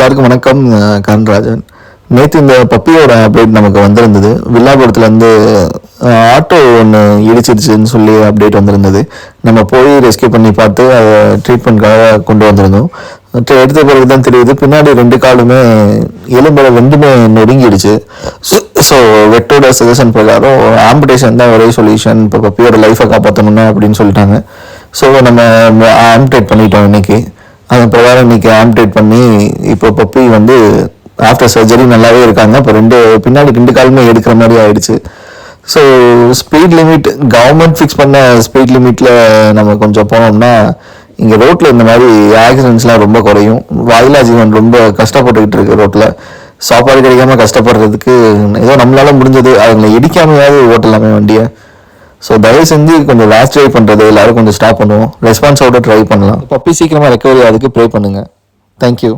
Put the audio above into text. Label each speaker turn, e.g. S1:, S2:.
S1: எல்லாருக்கும் வணக்கம். கன்ராஜன். நேற்று இந்த பப்பியோட அப்டேட் நமக்கு வந்திருந்தது. வில்லாபுரத்துலேருந்து ஆட்டோ ஒன்று இடிச்சிருச்சுன்னு சொல்லி அப்டேட் வந்திருந்தது. நம்ம போய் ரெஸ்கியூ பண்ணி பார்த்து அதை ட்ரீட்மெண்ட்காக கொண்டு வந்திருந்தோம். எடுத்த பிறகு தான் தெரியுது, பின்னாடி 2 காலுமே எலும்புல 2மே நொறுங்கிடுச்சு. ஸோ வெட்டோட சஜஷன் பிரகாரம் ஆம்புடேஷன் தான் ஒரே சொல்யூஷன், இப்போ பப்பியோட லைஃப்பை காப்பாற்றணும்னா அப்படின்னு சொல்லிட்டாங்க. ஸோ நம்ம ஆம்புடேட் பண்ணிட்டோம் இன்னைக்கு. அதன் பிரகாரம் இன்னைக்கு ஆம்புடேட் பண்ணி இப்போ பப்பி வந்து ஆஃப்டர் சர்ஜரி நல்லாவே இருக்காங்க. இப்போ பின்னாடி 2 காலுமே எடுக்கிற மாதிரி ஆயிடுச்சு. So speed limit government fix பண்ண ஸ்பீட் லிமிட்டில் நம்ம கொஞ்சம் போனோம்னா இங்கே ரோட்டில் இந்த மாதிரி ஆக்சிடென்ட்ஸ்லாம் ரொம்ப குறையும். வாயிலா ஜீவன் ரொம்ப கஷ்டப்பட்டுக்கிட்டு இருக்கு ரோட்டில். சாப்பாடு கிடைக்காம கஷ்டப்படுறதுக்கு ஏதோ நம்மளால முடிஞ்சது அவங்களை இடிக்காமையாவது ஓட்டலாமே வண்டியை. ஸோ தயவு செஞ்சு கொஞ்சம் லாஸ்ட் ட்ரை பண்ணுறது எல்லாரும் கொஞ்சம் ஸ்டாப் பண்ணுவோம். ரெஸ்பான்ஸோட ட்ரை பண்ணலாம். பப்பி சீக்கிரமாக ரெக்கவரி ஆகுதுக்கு ப்ரே பண்ணுங்கள். தேங்க்யூ.